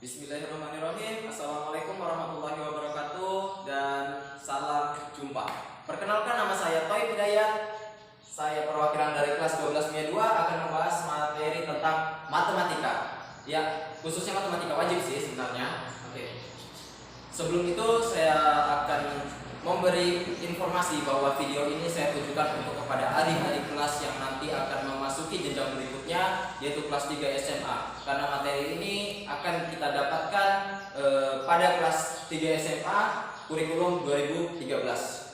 Bismillahirrahmanirrahim. Assalamualaikum warahmatullahi wabarakatuh dan salam jumpa. Perkenalkan, nama saya Toib Hidayat. Saya perwakilan dari kelas 12 MIA 2 akan membahas materi tentang matematika. Ya, khususnya matematika wajib sih sebenarnya. Oke. Sebelum itu saya akan memberi informasi bahwa video ini saya tujukan untuk kepada adik-adik kelas yang nanti akan memasuki jenjang berikutnya, yaitu kelas 3 SMA. Karena materi ini akan kita dapatkan pada kelas 3 SMA kurikulum 2013.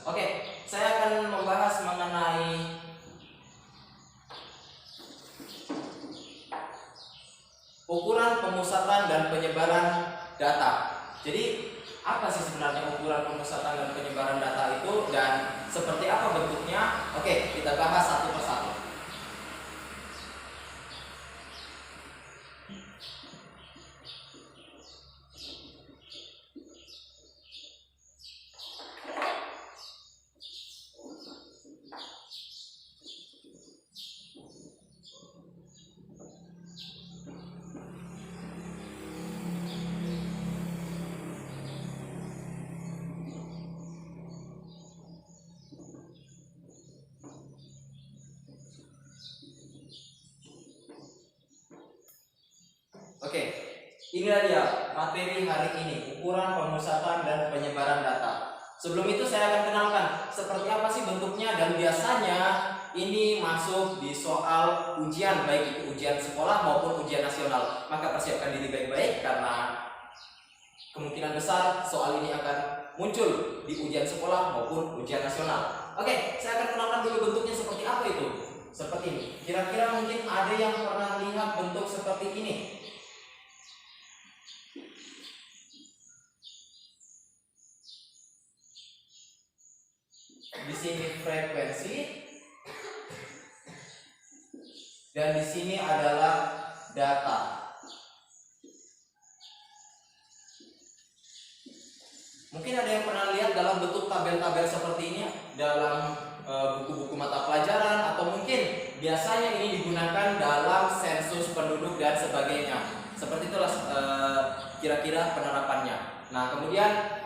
Oke, saya akan membahas mengenai ukuran pemusatan dan penyebaran data. Jadi apa sih sebenarnya ukuran pemusatan dan penyebaran data itu dan seperti apa bentuknya? Oke, kita bahas satu persatu. Oke, inilah dia materi hari ini, ukuran pemusatan dan penyebaran data. Sebelum itu saya akan kenalkan seperti apa sih bentuknya, dan biasanya ini masuk di soal ujian, baik itu ujian sekolah maupun ujian nasional. Maka persiapkan diri baik-baik karena kemungkinan besar soal ini akan muncul di ujian sekolah maupun ujian nasional. Oke, saya akan kenalkan dulu bentuknya seperti apa itu. Seperti ini. Kira-kira mungkin ada yang pernah lihat bentuk seperti ini. Di sini frekuensi dan di sini adalah data. Mungkin ada yang pernah lihat dalam bentuk tabel-tabel seperti ini dalam buku-buku mata pelajaran, atau mungkin biasanya ini digunakan dalam sensus penduduk dan sebagainya. Seperti itulah kira-kira penerapannya. Nah, kemudian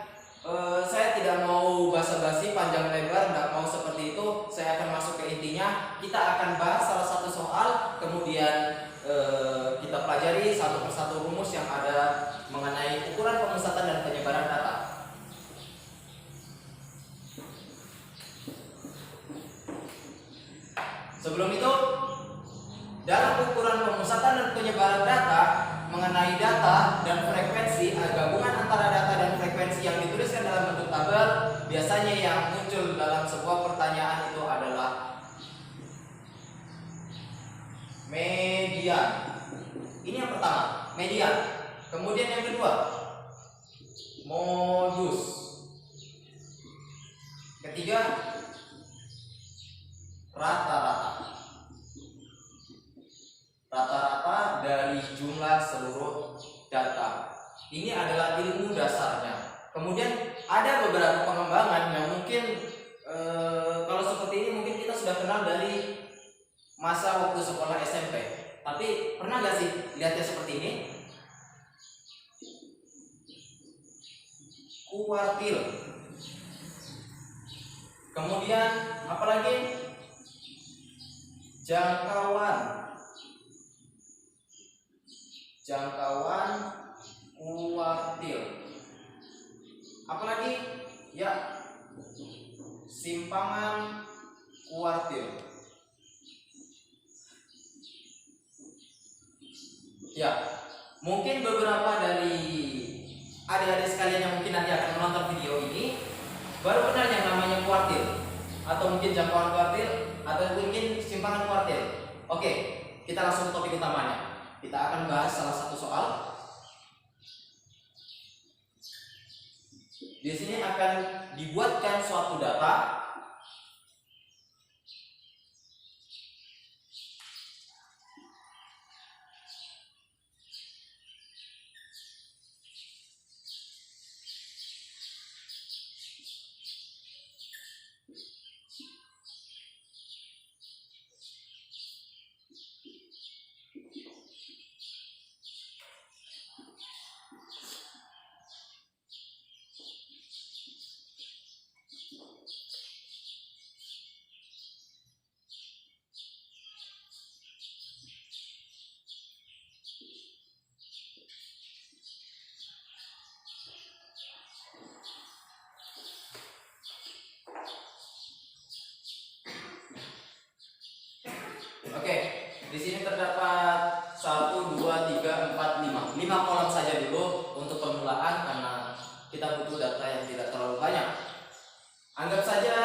saya tidak mau basa-basi panjang lebar, tidak mau seperti itu. Saya akan masuk ke intinya. Kita akan bahas salah satu soal, kemudian kita pelajari satu persatu rumus yang ada mengenai ukuran pemusatan dan penyebaran data. Sebelum itu, dalam ukuran pemusatan dan penyebaran data, mengenai data dan frekuensi, gabungan antara data dan frekuensi yang dituliskan dalam bentuk tabel, biasanya yang muncul dalam sebuah pertanyaan itu adalah median. Ini yang pertama, median. Kemudian yang kedua, modus. Ketiga, rata-rata. Rata-rata dari jumlah seluruh data. Ini adalah ilmu dasarnya. Kemudian ada beberapa pengembangan yang mungkin kalau seperti ini mungkin kita sudah kenal dari masa waktu sekolah SMP. Tapi pernah gak sih lihatnya seperti ini? Kuartil. Kemudian apalagi? Jangkauan. Jangkauan kuartil. Apalagi? Ya, simpangan kuartil. Ya, mungkin beberapa dari adik-adik sekalian yang mungkin nanti akan menonton video ini baru kenal yang namanya kuartil, atau mungkin jangkauan kuartil, atau mungkin simpangan kuartil. Oke, kita langsung ke topik utamanya. Kita akan bahas salah satu soal. Di sini akan dibuatkan suatu data. Oke, di sini terdapat 1, 2, 3, 4, 5. 5 kolom saja dulu untuk permulaan karena kita butuh data yang tidak terlalu banyak. Anggap saja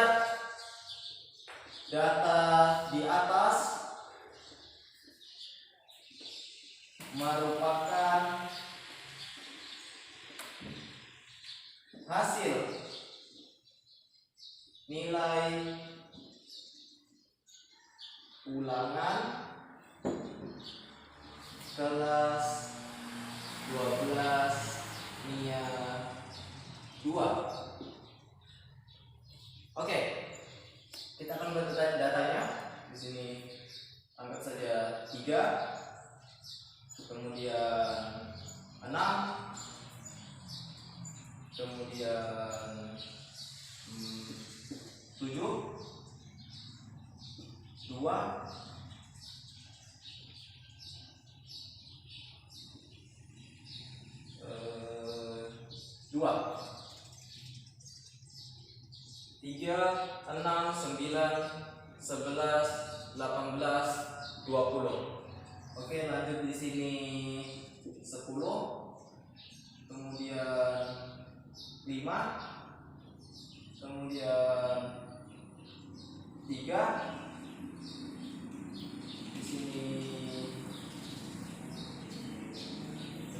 data di atas merupakan hasil nilai ulangan kelas 12 MIA 2. Oke, kita akan membentuk datanya. Di sini anggap saja 3, kemudian 6, kemudian 7, 2, 2, 3, 6, 9, 11, 18, 20. Oke, lanjut di sini 10, kemudian 5, kemudian 3, di sini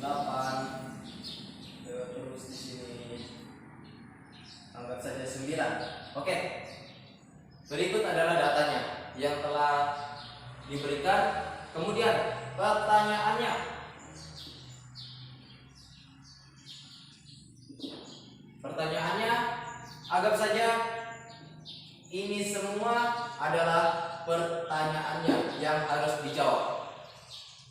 8, terus di sini anggap saja 9. Oke. Berikut adalah datanya yang telah diberikan. Kemudian pertanyaannya. Pertanyaannya, anggap saja ini semua adalah pertanyaannya yang harus dijawab.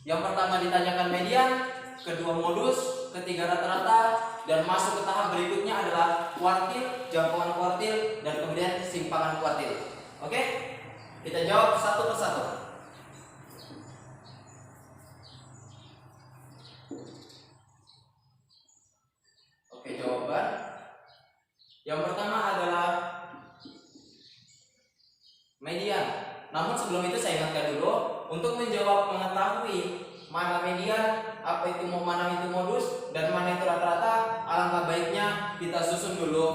Yang pertama ditanyakan median, kedua modus, ketiga rata-rata, dan masuk ke tahap berikutnya adalah kuartil, jangkauan kuartil, dan kemudian simpangan kuartil. Oke? Kita jawab satu persatu. Oke, jawaban. Yang pertama adalah median. Namun sebelum itu saya ingatkan dulu, untuk menjawab mengetahui mana median, apa itu mana itu modus, dan mana itu rata-rata, alangkah baiknya kita susun dulu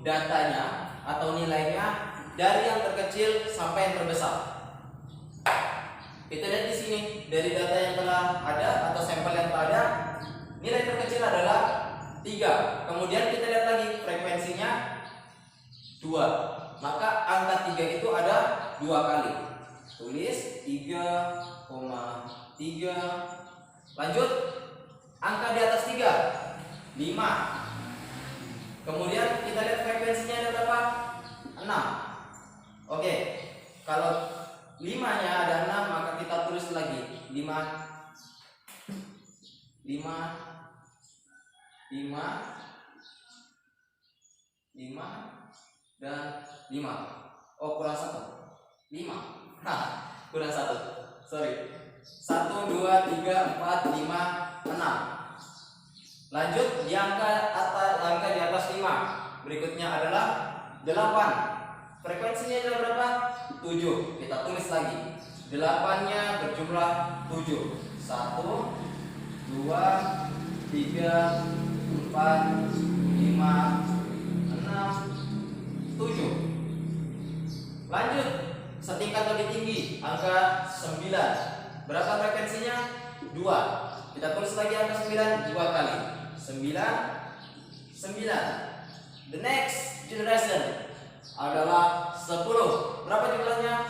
datanya atau nilainya dari yang terkecil sampai yang terbesar. Kita lihat di sini dari data yang telah ada atau sampel yang telah ada, nilai terkecil adalah 3. Kemudian kita lihat lagi frekuensinya 2. Maka angka 3 itu ada 2 kali. Tulis 3,3. Lanjut, angka di atas 3, 5. Kemudian kita lihat frekuensinya ada berapa? 6. Oke, kalau 5-nya ada 6, maka kita tulis lagi 5, 5, 5, 5, dan 5. Oh, kurang 1. 5. Nah, kurang 1. Sorry. 1, 2, 3, 4, 5, 6. Lanjut di angka di atas 5. Berikutnya adalah 8. Frekuensinya adalah berapa? 7. Kita tulis lagi. 8-nya berjumlah 7. 1, 2, 3, 4, 5, 6, 7. Lanjut, setingkat lebih tinggi, angka 9. Berapa frekuensinya? 2. Kita tulis lagi angka 9 2 kali. 9, 9. The next generation adalah 10. Berapa jumlahnya?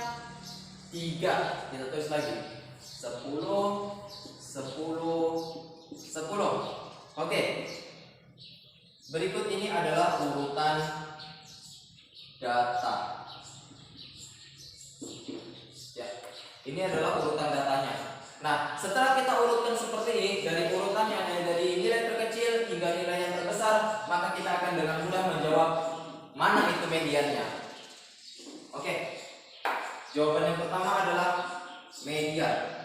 3. Kita tulis lagi. 10, 10, 10. Oke. Berikut ini adalah urutan data. Ya. Ini adalah urutan datanya. Nah, setelah kita urutkan seperti ini, dari urutannya dari nilai terkecil hingga nilai yang terbesar, maka kita akan dengan mudah menjawab mana itu mediannya. Oke. Jawaban yang pertama adalah median.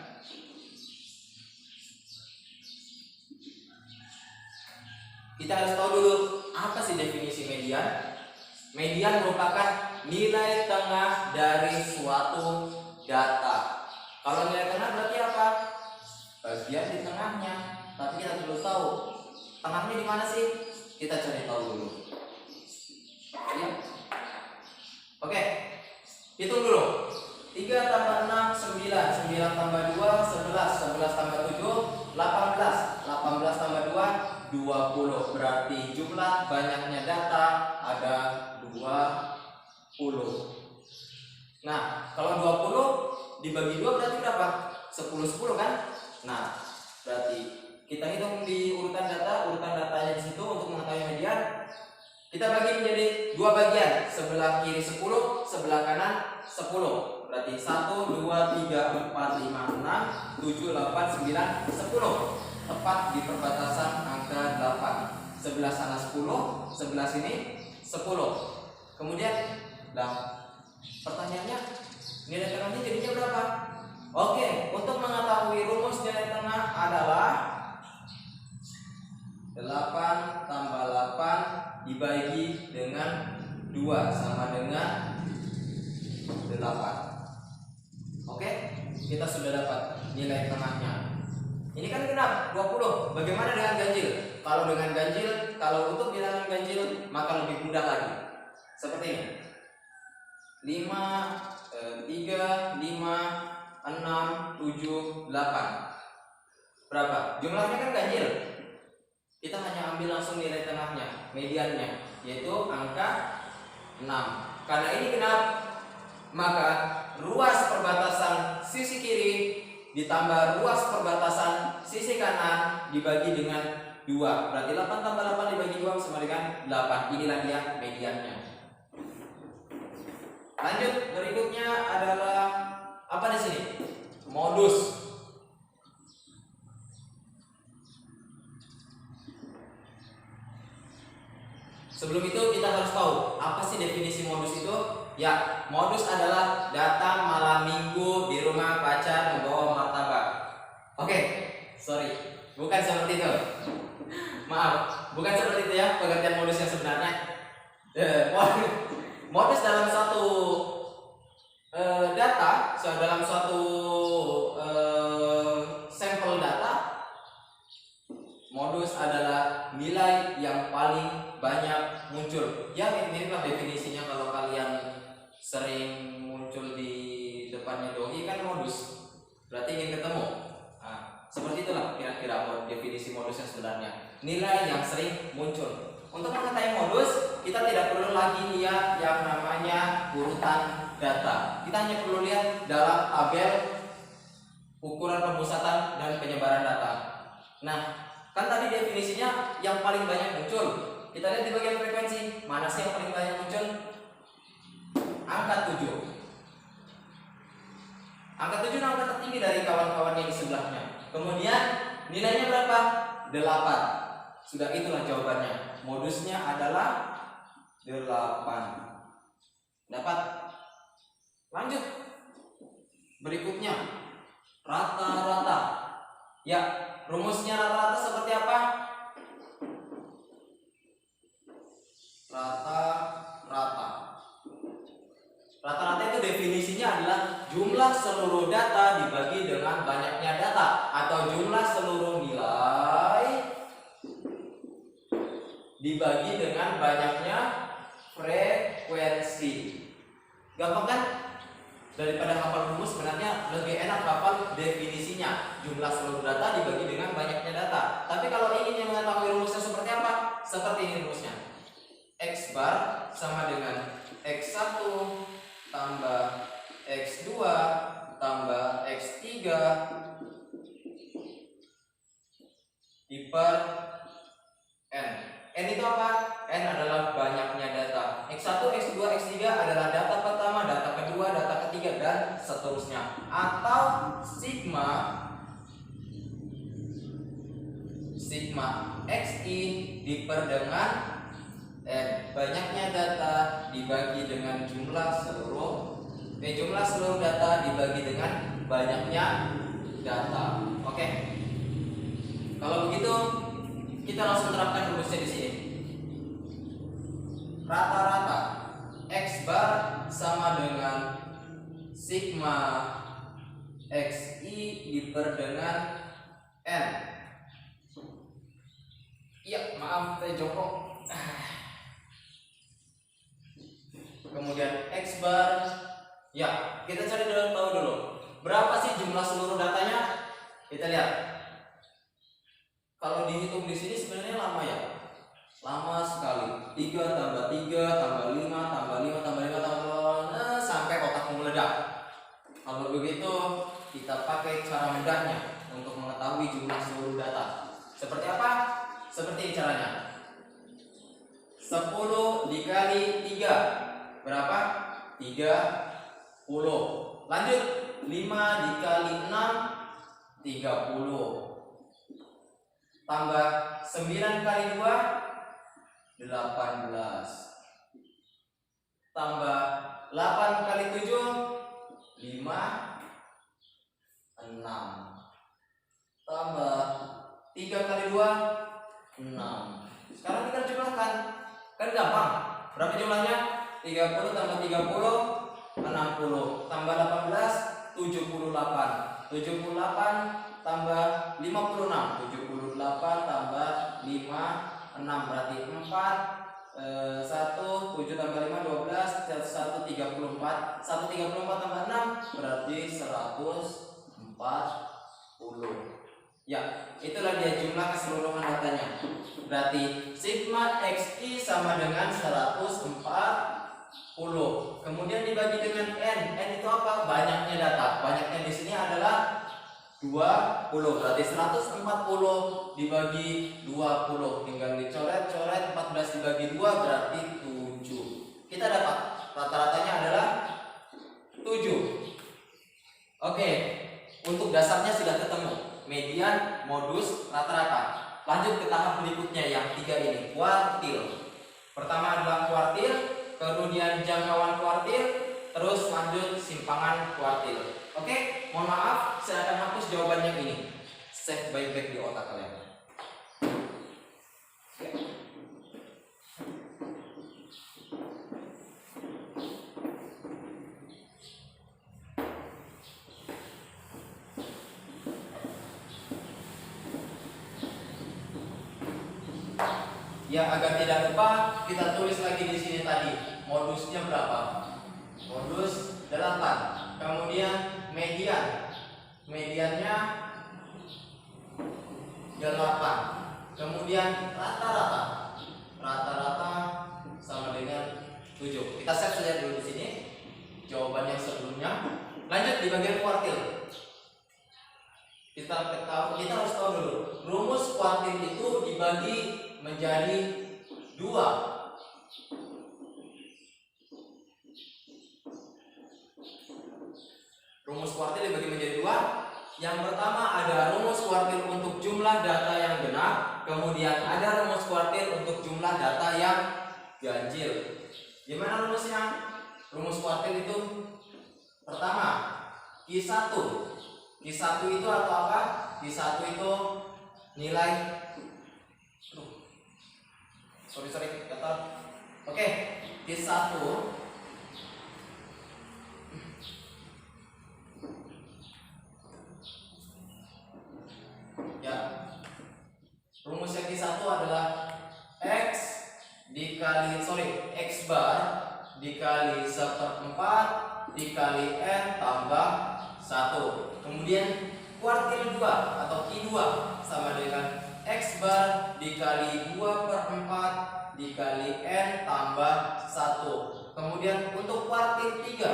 Kita harus tahu dulu apa sih definisi median. Median merupakan nilai tengah dari suatu data. Kalau nilai tengah berarti apa? Bagian di tengahnya. Tapi kita perlu tahu tengahnya di mana sih? Kita cari tahu dulu. Ya. Oke. Hitung dulu. 3 tambah 6 9, 9 tambah 2 11, 11 tambah 7 18, 18 tambah 2 20. Berarti jumlah banyaknya data ada 20. Nah, kalau 20 dibagi 2 berarti berapa? 10 10 kan? Nah, berarti kita hitung di urutan datanya di situ untuk mengetahui median. Kita bagi menjadi 2 bagian, sebelah kiri 10, sebelah kanan 10. Berarti 1 2 3 4 5 6 7 8 9 10. Tepat di perbatasan angka 8. Sebelah sana 10, sebelah sini 10. Kemudian, pertanyaannya nilai tengahnya jadinya berapa? Oke, untuk mengetahui rumus nilai tengah adalah 8 tambah 8 dibagi dengan 2 sama dengan 8. Oke, kita sudah dapat nilai tengahnya. Ini kan genap 20. Bagaimana dengan ganjil? Kalau dengan ganjil, kalau untuk bilangan ganjil maka lebih mudah lagi. Seperti ini. 5 3 5 6 7 8. Berapa? Jumlahnya kan ganjil. Kita hanya ambil langsung nilai tengahnya, mediannya, yaitu angka 6. Karena ini genap, maka ruas perbatasan sisi kiri ditambah ruas perbatasan sisi kanan dibagi dengan 2. Berarti 8 tambah 8 dibagi 2 sama dengan 8. Inilah dia mediannya. Lanjut, berikutnya adalah apa di sini? Modus. Sebelum itu kita harus tahu apa sih definisi modus itu? Ya, modus adalah datang malam minggu di rumah pacar membawa martabak. Oke, sorry, bukan seperti itu. Maaf, bukan seperti itu ya pengertian modus yang sebenarnya. Modus dalam suatu data, dalam suatu sampel data, modus adalah nilai yang paling banyak muncul. Ya, mirip-mirip definisinya kalau kalian sering muncul di depannya doi kan modus. Berarti ingin ketemu. Nah, seperti itulah kira-kira definisi modus yang sebenarnya. Nilai yang sering muncul. Untuk mengetahui modus, kita tidak perlu lagi lihat yang namanya urutan data. Kita hanya perlu lihat dalam tabel ukuran pemusatan dan penyebaran data. Nah, kan tadi definisinya yang paling banyak muncul. Kita lihat di bagian frekuensi, mana sih yang paling banyak muncul? Angka 7. Angka 7 adalah angka tertinggi dari kawan-kawannya di sebelahnya. Kemudian nilainya berapa? 8. Sudah, itulah jawabannya. Modusnya adalah 8. Dapat? Lanjut. Berikutnya, rata-rata. Ya, rumusnya rata-rata seperti apa? Rata-rata. Rata-rata itu definisinya adalah jumlah seluruh data dibagi dengan banyaknya data, atau jumlah seluruh nilai dibagi dengan banyaknya frekuensi. Gampang kan? Daripada hafal rumus, sebenarnya lebih enak hafal definisinya. Jumlah seluruh data dibagi dengan banyaknya data. Tapi kalau ingin mengetahui rumusnya seperti apa? Seperti ini rumusnya. X bar sama dengan X1 tambah X2 tambah X3 diper N. N itu apa? N adalah banyaknya data. X1, X2, X3 adalah data pertama, data kedua, data ketiga, dan seterusnya. Atau sigma XI diper dengan N. Banyaknya data dibagi dengan jumlah seluruh data dibagi dengan banyaknya data. Oke. Kalau begitu, kita langsung terapkan rumusnya di sini. Rata-rata X bar sama dengan sigma XI diper dengan N. Ya, maaf, saya jongkok. Kemudian X bar. Ya, kita cari dulu, tahu dulu. Berapa sih jumlah seluruh datanya? Kita lihat. Kalau dihitung di sini sebenarnya lama ya. Lama sekali. 3 tambah 3 tambah 5 tambah 5 tambah 5 tambah sampai otakmu meledak. Kalau begitu, kita pakai cara mudahnya untuk mengetahui jumlah seluruh data. Seperti apa? Seperti ini caranya. 10 dikali 3 berapa? 30. Lanjut. 5 dikali 6 30. Tambah 9 kali 2 18. Tambah 8 kali 7 5 6. Tambah 3 kali 2 6. Sekarang kita jumlahkan. Kan gampang. Berapa jumlahnya? 30 tambah 30 60. Tambah 18 78. 78 tambah 56. 78 tambah 5 6 berarti 4 1 7 tambah 5 12 1 34. 1 34 tambah 6 berarti 140. Ya, itulah dia jumlah keseluruhan datanya. Berarti sigma XI sama dengan 140. Kemudian dibagi dengan N. N itu apa? Banyaknya data. Banyaknya di sini adalah 20. Berarti 140 dibagi 20. Tinggal dicoret-coret. 14 dibagi 2 berarti 7. Kita dapat rata-ratanya adalah 7. Oke, untuk dasarnya sudah ketemu. Median, modus, rata-rata. Lanjut ke tahap berikutnya yang 3 ini, kuartil. Pertama adalah kuartil, kemudian jangkauan kuartil, terus lanjut simpangan kuartil. Oke, mohon maaf, saya akan hapus jawabannya ini. Save baik-baik di otak kalian. Ya, agar tidak lupa kita tulis lagi di sini tadi modusnya berapa. Modus 8. Kemudian median. Mediannya 8. Kemudian rata-rata. Rata-rata sama dengan 7. Kita save saja dulu di sini jawaban yang sebelumnya. Lanjut di bagian kuartil. Kita harus tahu dulu. Rumus kuartil itu dibagi menjadi 2. Rumus kuartil dibagi menjadi 2. Yang pertama ada rumus kuartil untuk jumlah data yang genap, kemudian ada rumus kuartil untuk jumlah data yang ganjil. Gimana rumusnya? Rumus kuartil itu pertama Q1. Q1 itu atau apa? Q1 itu nilai sorry kata. Oke, Q1 ya. Rumusnya Q1 adalah X bar dikali 1/4 dikali N tambah 1. Kemudian kuartil 2 atau Q2 sama dengan X bar dikali 2/4 dikali N tambah 1. Kemudian untuk kuartil 3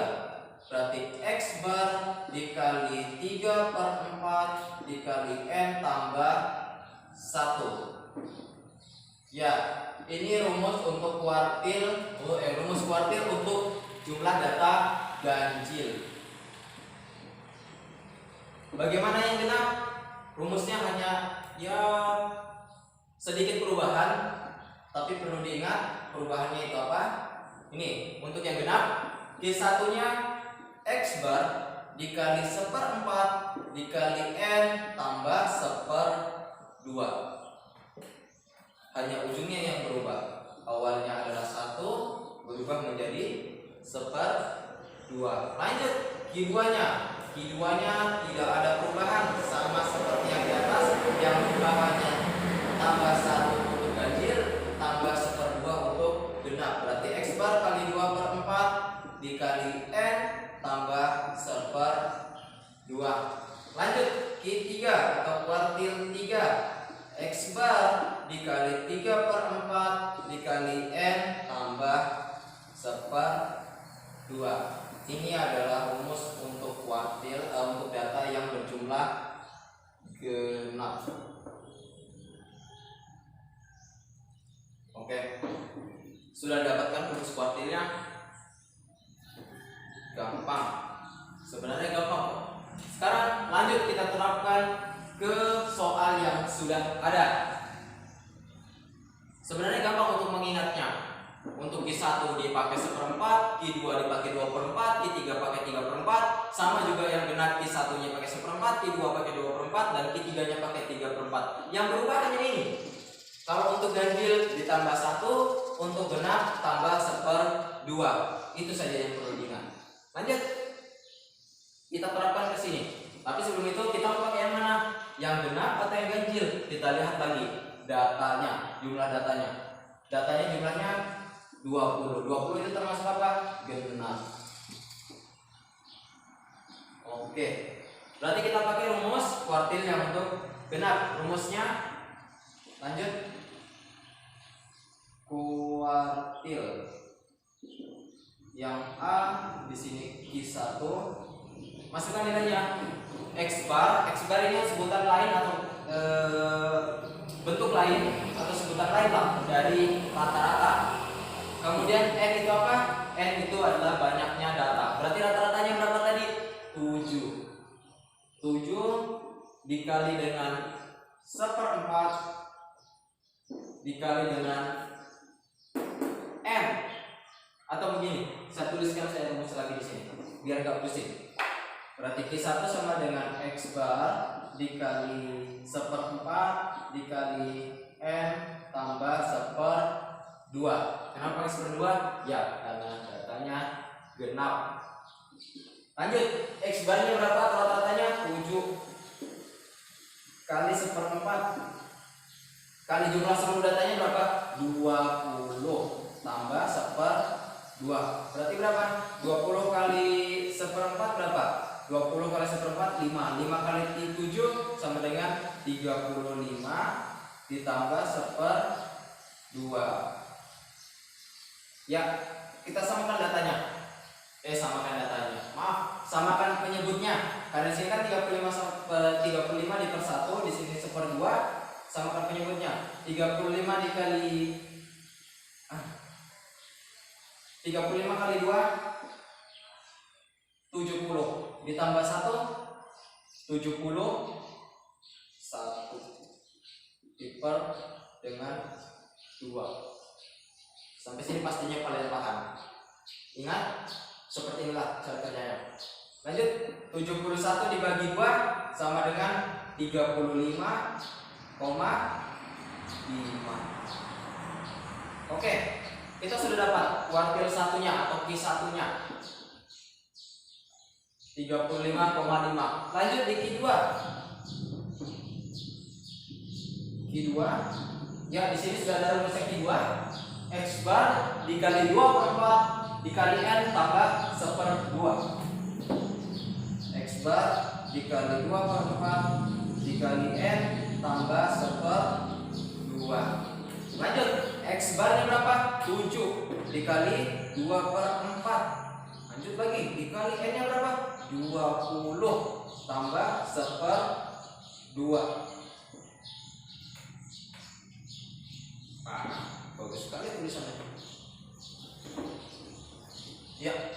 berarti X bar dikali 3/4 dikali N tambah 1. Ya, ini rumus untuk kuartil, rumus kuartil untuk jumlah data ganjil. Bagaimana yang genap? Rumusnya hanya ya sedikit perubahan, tapi perlu diingat perubahannya itu apa? Ini untuk yang genap, Q1-nya X bar dikali 1/4 dikali N tambah 1/2. Hanya ujungnya yang berubah. Awalnya adalah 1 berubah menjadi 1/2. Lanjut Q2-nya. Q2-nya tidak ada perubahan, sama seperti yang di atas. Yang di bawahnya tambah 1 untuk ganjil, tambah 1/2 untuk genap. Berarti X bar kali 2/4 dikali N tambah 1/2. Lanjut Q3 atau kuartil 3. X bar dikali 3/4 dikali N tambah 1/2. Ini adalah rumus untuk kuartil untuk data yang berjumlah genap. Oke, sudah dapatkan rumus kuartilnya? Gampang, sebenarnya gampang kok. Sekarang lanjut kita terapkan ke soal yang sudah ada. Sebenarnya gampang untuk mengingatnya. Untuk Q1 dipakai 1/4, Q2 dipakai 2/4, Q3 pakai 3/4. Sama juga yang genap, Q1 nya pakai 1/4, Q2 pakai 2/4, dan Q3 nya pakai 3/4. Yang berubah hanya ini. Kalau untuk ganjil ditambah 1, untuk genap tambah 1/2. Itu saja yang perlu diingat. Lanjut, kita terapkan ke sini. Tapi sebelum itu kita mau pakai yang mana? Yang genap atau yang ganjil? Kita lihat lagi datanya, jumlah datanya. Datanya jumlahnya 20. 20 itu termasuk apa? Genap. Oke. Berarti kita pakai rumus kuartil yang untuk genap. Rumusnya lanjut. Kuartil yang A di sini Q1. Masukkan nilainya. X bar ini sebutan lain atau bentuk lain atau sebutan lain lah dari rata-rata. Kemudian N itu apa? N itu adalah banyaknya data. Berarti rata-ratanya berapa tadi? 7. 7 dikali dengan 1/4 dikali dengan N. Atau begini, saya tuliskan, saya rumus lagi di sini biar gak pusing. Berarti Q1 sama dengan X bar dikali 1/4 dikali N tambah 1/2. Kenapa X/2? Ya, karena datanya genap. Lanjut, X barnya berapa? Rata-ratanya 7 kali 1/4 kali jumlah seluruh datanya berapa? 20 tambah 1/2. Berarti berapa? 20 kali 1/4 berapa? 20 kali 1/4 5. 5 kali 7 sama dengan 35 ditambah 1/2. Ya, kita samakan datanya. Samakan penyebutnya. Karena di sini kan 35 di per 1, di sini 1/2. Samakan penyebutnya. 35 dikali 35 kali 2 70 ditambah 1 70 1 diper dengan 2. Sampai sini pastinya kalian paham. Ingat, seperti inilah cara kerjanya. Lanjut, 71 dibagi 2 sama dengan 35,5. Oke, kita sudah dapat kuartil satunya atau Q1-nya 35,5. Lanjut di Q2. Q2, ya di sini sudah ada rumusnya Q2. X bar dikali 2/4 dikali N tambah 1/2. X bar dikali 2/4 dikali N tambah 1/2. Lanjut, X barnya berapa? 7 dikali 2/4. Lanjut lagi, dikali N nya berapa? 20 tambah 1/2. Bagus sekali tulisannya. Ya,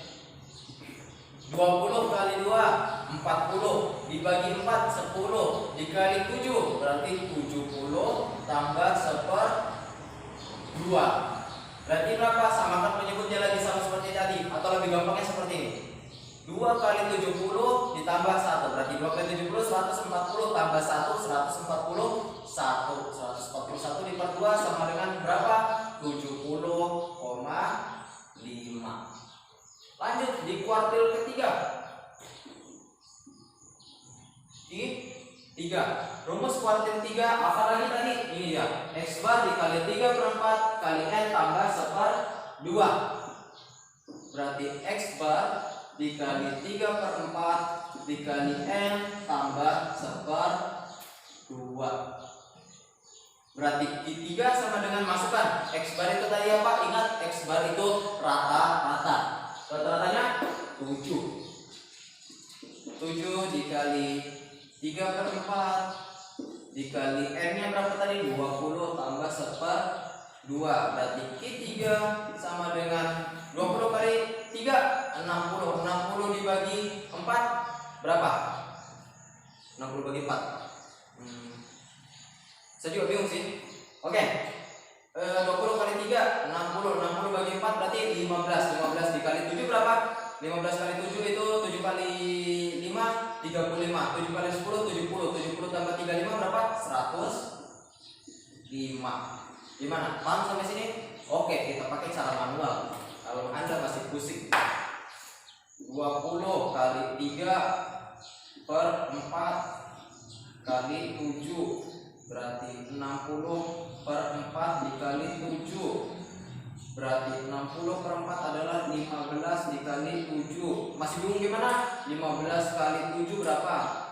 20 kali 2 40 dibagi 4 10 dikali 7 berarti 70 tambah 1/2. Berarti berapa? Samakan penyebutnya lagi sama seperti tadi, atau lebih gampangnya seperti ini. 2 kali 70 ditambah 1 berarti 2 kali 70 140 tambah 1 141. 141 diper 2 sama dengan berapa? 70,5. Lanjut di kuartil ketiga. 3. Rumus kuartil 3 apa lagi tadi? Ini ya, X bar dikali 3/4 kali N tambah 1/2. Berarti X bar dikali 3/4 dikali N tambah 1/2. Berarti Q3 sama dengan masukkan X bar itu tadi apa? Ingat X bar itu rata-rata. Rata-ratanya 7. 7 dikali 3/4 dikali N nya berapa tadi? 20 tambah 1/2. Berarti Q3 sama dengan 20 kali 3 60. 60 dibagi 4 berapa? 60 bagi 4. Saya juga bingung sih. Oke. 20 kali 3 60. 60 bagi 4 berarti 15. 15 dikali 7 berapa? 15 kali 7 itu 7 kali 5 35. 7 kali 10 70. 70 tambah 35 berapa? 105. Gimana? Paham sampai sini? Oke, kita pakai cara manual. Kalau Anda masih pusing. 20 kali 3/4 kali 7 berarti 60/4 dikali 7. Berarti 60/4 adalah 15 dikali 7. Masih bingung gimana? 15 kali 7 berapa?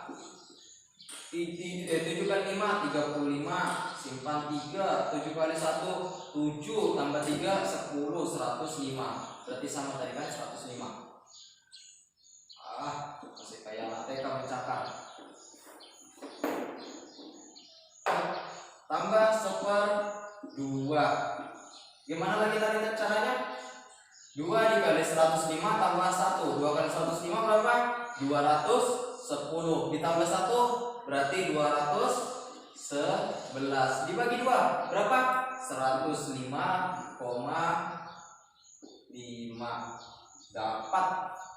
7 kali 5 35. Simpan 3. 7 kali 1 7 tambah 3 10 105. Berarti sama tadi kan 105. Masih kayak anak TK mencakar. Tambah 1/2. Gimana lagi tadi caranya? 2 dikali 105 tambah 1. 2 kali 105 berapa? 210. Ditambah 1 berarti 211. Dibagi 2 berapa? 105,5. Dapat.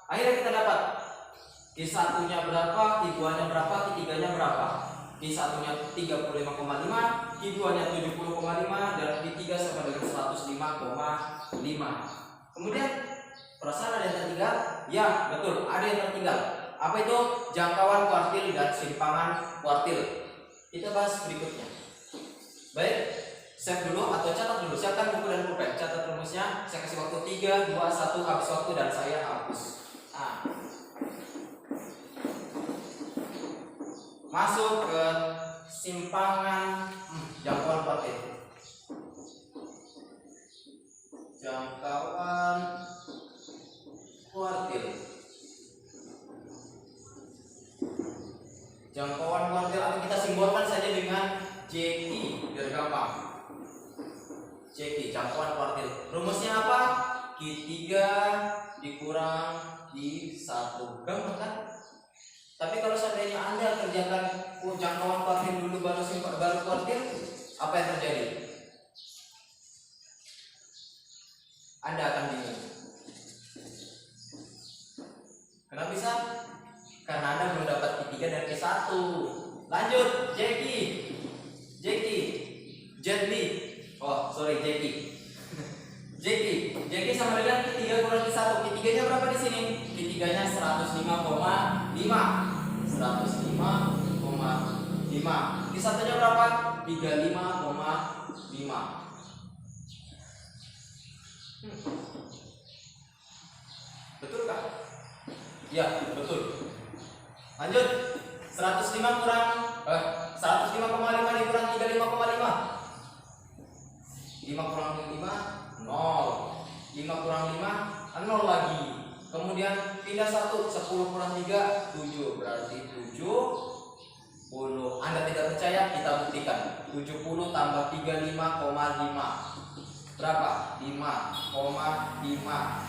Akhirnya kita dapat Q1 nya berapa, Q2 nya berapa, Q3 nya berapa. Q1 nya 35,5, Q2 nya 70,5, dan Q3 sama dengan 105,5. Kemudian perasaan ada yang tertinggal? Ya, betul, ada yang tertinggal. Apa itu? Jangkauan kuartil dan simpangan kuartil. Kita bahas berikutnya. Baik, save dulu atau catat dulu. Siapkan buku dan pulpen. Catat rumusnya. Saya kasih waktu 3, 2, 1, habis waktu dan saya hapus. Masuk ke simpangan jangkauan kuartil. Jangkauan kuartil. Jangkauan kuartil akan kita simbolkan saja dengan JQ biar gampang. JQ, jangkauan kuartil. Rumusnya apa? Q3 dikurang Q1. Gampang kan? Tapi kalau seandainya Anda kerjakan jangkauan kuartil dulu baru kuartil, apa yang terjadi? Anda akan bingung. Kenapa bisa? Karena Anda belum dapat Q3 dan Q1. Lanjut, Jeki. Jeki sama dengan Q3 kurang Q1. Q3 nya berapa di sini? Q3 nya 105,5. 105,5. Q1 nya berapa? 35,5. Betul kah? Ya, betul. Lanjut. 105 kurang 105,5 dikurang 35,5. 5 kurang 5 0. 5 kurang 5 0 lagi. Kemudian pindah 1, 10 kurang 3 7. Berarti 70. Anda tidak percaya? Kita buktikan. 70 tambah 35,5 berapa? 5,5.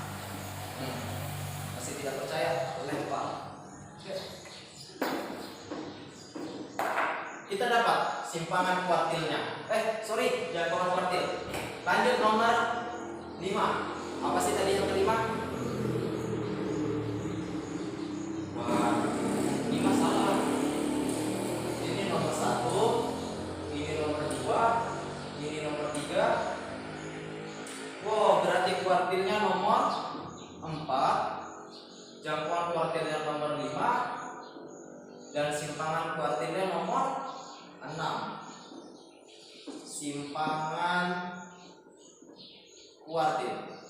Masih tidak percaya? Lempar. Kita dapat simpangan kuartilnya. Jangkauan kuartil. Lanjut nomor 5. Apa sih tadi yang kelima? Wah, 5 salah. Ini nomor 1, ini nomor 2, ini nomor 3. Wow, berarti kuartilnya nomor 4. Jangkauan kuartilnya nomor 5. dan simpangan kuartilnya nomor 6. Simpangan kuartil.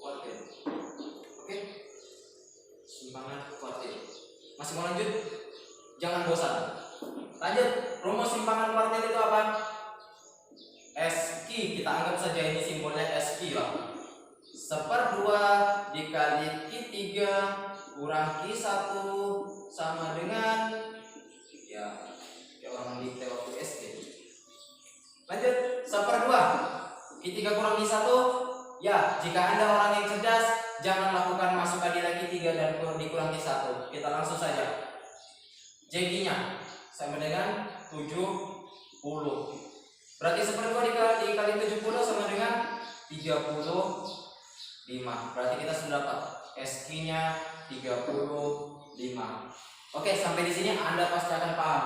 Oke. Simpangan kuartil. Masih mau lanjut? Jangan bosan. Lanjut. Rumus simpangan kuartil itu apa? SQ. Kita anggap saja ini simbolnya SQ lah. 1/2 dikali Q3 kurang Q1 sama dengan, ya kayak orang dikte waktu SD. Lanjut. 1/2 Q3 kurang Q1. Ya, jika Anda orang yang cerdas, jangan lakukan masukkan nilai Q3 dan dikurang Q1. Kita langsung saja. JQ-nya sama dengan 70. Berarti 1/2 dikali 70 sama dengan 35. Berarti kita sudah dapat SQ-nya 35. Oke, sampai di sini Anda pasti akan paham.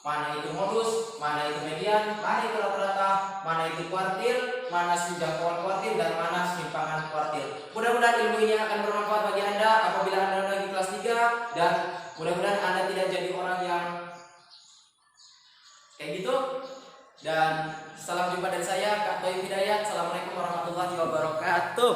Mana itu modus, mana itu median, mana itu rata-rata, mana itu kuartil, mana jangkauan kuartil, dan mana simpangan kuartil. Mudah-mudahan ilmu ini akan bermanfaat bagi Anda apabila Anda lagi kelas 3, dan mudah-mudahan Anda tidak jadi orang yang kayak gitu. Dan salam jumpa dari saya, Kak Toyib Hidayat. Assalamualaikum warahmatullahi wabarakatuh.